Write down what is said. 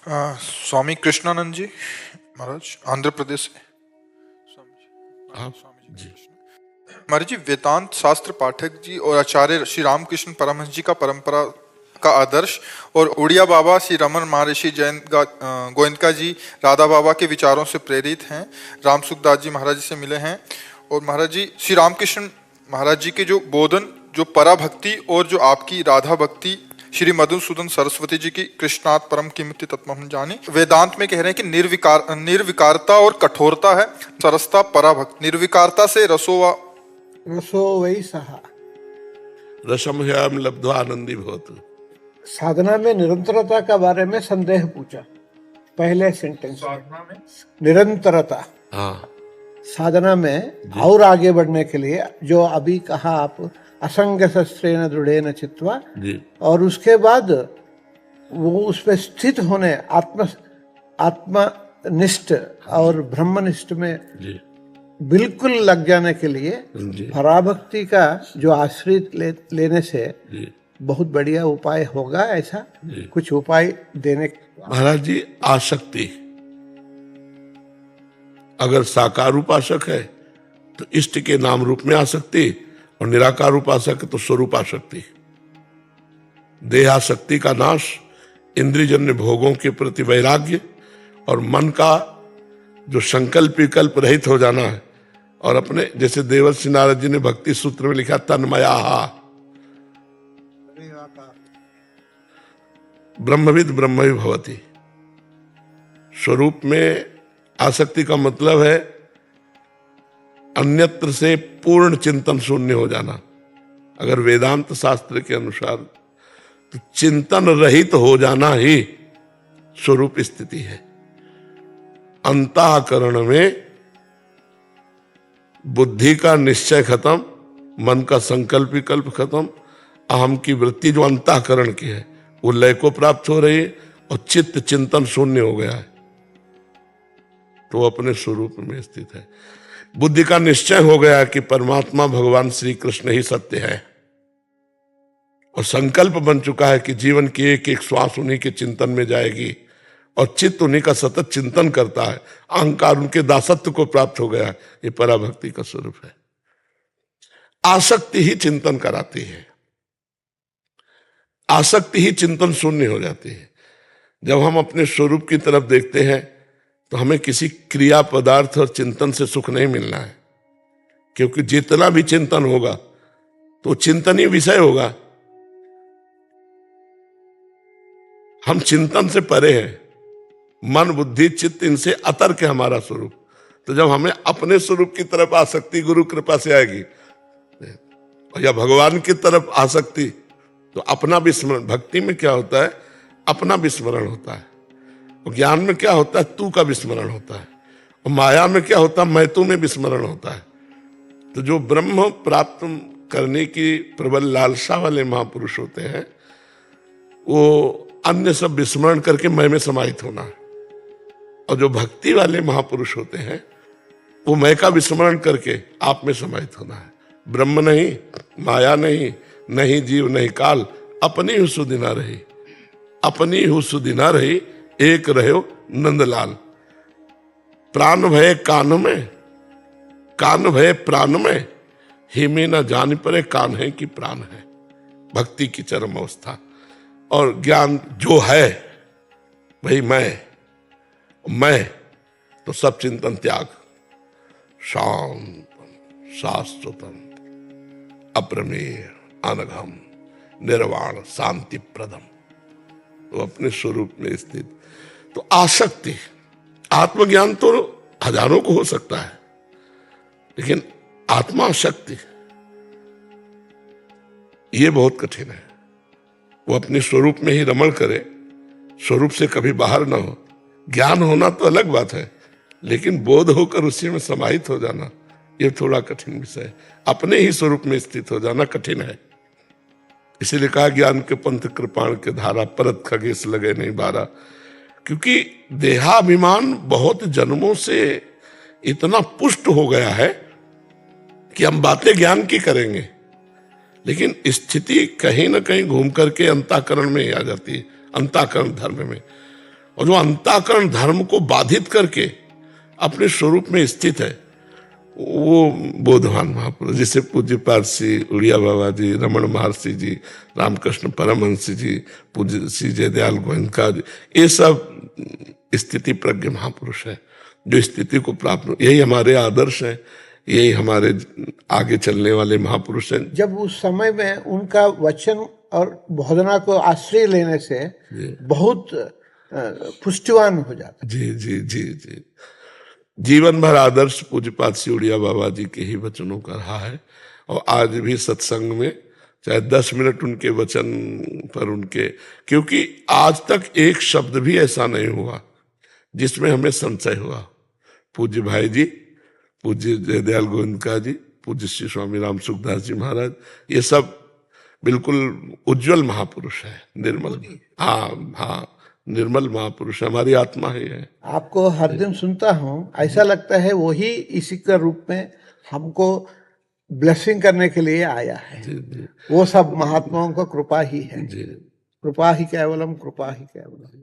स्वामी कृष्णानंद जी महाराज, आंध्र प्रदेश से। स्वामी जी, आप स्वामी जी महाराज जी, वेदांत शास्त्र पाठक जी और आचार्य श्री रामकृष्ण परमहंस जी का परंपरा का आदर्श और उड़िया बाबा श्री रमन महर्षि जैन गोयनका जी राधा बाबा के विचारों से प्रेरित हैं। राम सुखदास जी महाराज जी से मिले हैं और महाराज जी श्री रामकृष्ण महाराज जी के जो बोधन, जो पराभक्ति और जो आपकी राधा भक्ति श्री मधुसूदन सरस्वती जी की कृष्णात परम कीमती तत्व हम जाने, वेदांत में कह रहे हैं कि निर्विकारता और कठोरता है सरसता पराभक्ति। निर्विकारता से रसो वही सहा। रसमह्याम लब्ध्वा आनंदी भवतु। साधना में निरंतरता का बारे में संदेह पूछा पहले सेंटेंस में। निरंतरता, हाँ, साधना में और आगे बढ़ने के लिए जो अभी कहा आप, असंग शस्त्रेण दृढ़ेन चित्वा, जी और उसके बाद वो उस पर स्थित होने आत्मनिष्ठ और ब्रह्मनिष्ठ में जी बिल्कुल लग जाने के लिए जी पराभक्ति का जो आश्रित लेने से जी बहुत बढ़िया उपाय होगा। ऐसा जी। कुछ उपाय देने। महाराज जी, आसक्ति अगर साकार उपासक है तो इष्ट के नाम रूप में आसक्ति, और निराकार उपासक है तो स्वरूप आसक्ति। देहासक्ति का नाश, इंद्रियजन्य भोगों के प्रति वैराग्य, और मन का जो संकल्प विकल्प रहित हो जाना है। और अपने जैसे देवर्षि नारद जी ने भक्ति सूत्र में लिखा, तन्मया ब्रह्मविद ब्रह्मवि भवति। स्वरूप में आसक्ति का मतलब है अन्यत्र से पूर्ण चिंतन शून्य हो जाना। अगर वेदांत शास्त्र के अनुसार तो चिंतन रहित हो जाना ही स्वरूप स्थिति है। अंतःकरण में बुद्धि का निश्चय खत्म, मन का संकल्प विकल्प खत्म, अहम की वृत्ति जो अंतःकरण की है वो लय को प्राप्त हो रही है, और चित्त चिंतन शून्य हो गया है, तो वो अपने स्वरूप में स्थित है। बुद्धि का निश्चय हो गया कि परमात्मा भगवान श्री कृष्ण ही सत्य है, और संकल्प बन चुका है कि जीवन की एक एक श्वास उन्हीं के चिंतन में जाएगी, और चित्त उन्हीं का सतत चिंतन करता है। अहंकार उनके दासत्व को प्राप्त हो गया है। ये पराभक्ति का स्वरूप है। आसक्ति ही चिंतन कराती है, आसक्ति ही चिंतन शून्य हो जाती है। जब हम अपने स्वरूप की तरफ देखते हैं तो हमें किसी क्रिया पदार्थ और चिंतन से सुख नहीं मिलना है, क्योंकि जितना भी चिंतन होगा तो चिंतनीय विषय होगा। हम चिंतन से परे हैं, मन बुद्धि चित्त इनसे अतर के हमारा स्वरूप। तो जब हमें अपने स्वरूप की तरफ आसक्ति गुरु कृपा से आएगी, या भगवान की तरफ आसक्ति, तो अपना विस्मरण। भक्ति में क्या होता है? अपना विस्मरण होता है। और ज्ञान में क्या होता है? तू का विस्मरण होता है। और माया में क्या होता है? मैं तू में विस्मरण होता है। तो जो ब्रह्म प्राप्त करने की प्रबल लालसा वाले महापुरुष होते हैं, वो अन्य सब विस्मरण करके मैं में समाहित होना है। और जो भक्ति वाले महापुरुष होते हैं, वो मैं का विस्मरण करके आप में समाहित होना है। ब्रह्म नहीं, माया नहीं, नहीं जीव नहीं काल, अपनी हु सुदिना रही, अपनी हु सुदिना रही, एक रहो नंदलाल। प्राण भय कान में, कान भय प्राण में, हिमे न जान पड़े कान है कि प्राण है। भक्ति की चरम अवस्था। और ज्ञान जो है वही मैं तो सब चिंतन त्याग, शांत शाश्वतम अप्रमेय अनघम निर्वाण शांति प्रदम, तो अपने स्वरूप में स्थित। तो आसक्ति, आत्मज्ञान तो हजारों को हो सकता है, लेकिन आत्माशक्ति ये बहुत कठिन है। वो अपने स्वरूप में ही रमण करे, स्वरूप से कभी बाहर ना हो। ज्ञान होना तो अलग बात है, लेकिन बोध होकर उसी में समाहित हो जाना ये थोड़ा कठिन विषय है। अपने ही स्वरूप में स्थित हो जाना कठिन है। इसीलिए कहा ज्ञान के पंथ कृपाण के धारा, परत खगेश लगे नहीं बारा। क्योंकि देहाभिमान बहुत जन्मों से इतना पुष्ट हो गया है कि हम बातें ज्ञान की करेंगे, लेकिन स्थिति कहीं ना कहीं घूम करके अंतःकरण में ही आ जाती है, अंतःकरण धर्म में। और जो अंतःकरण धर्म को बाधित करके अपने स्वरूप में स्थित है, वो बोधवान महापुरुष, जिसे पूज्य पारसी उड़िया बाबा जी, रमण महर्षि जी, रामकृष्ण परमहंस जी, पूज्य श्री जयदयाल गोयनका जी, ये सब स्थिति प्रज्ञ महापुरुष है जो स्थिति को प्राप्त, यही हमारे आदर्श हैं, यही हमारे आगे चलने वाले महापुरुष हैं। जब उस समय में उनका वचन और बोधना को आश्रय लेने से बहुत पुष्टिवान हो जाता। जी जी जी जी, जीवन भर आदर्श पूज्यपाद श्री उड़िया बाबा जी के ही वचनों का रहा है। और आज भी सत्संग में चाहे 10 मिनट उनके वचन पर उनके, क्योंकि आज तक एक शब्द भी ऐसा नहीं हुआ जिसमें हमें संशय हुआ। पूज्य भाई जी, पूज्य जयदयाल गोविंदका जी, पूज्य श्री स्वामी राम सुखदास जी महाराज, ये सब बिल्कुल उज्जवल महापुरुष है, निर्मल, हाँ हाँ, निर्मल महापुरुष हमारी आत्मा ही है। आपको हर दिन सुनता हूँ, ऐसा लगता है वही इसी के रूप में हमको ब्लेसिंग करने के लिए आया है। जी जी वो सब महात्माओं का कृपा ही है। जी, कृपा ही केवलम, कृपा ही केवलम।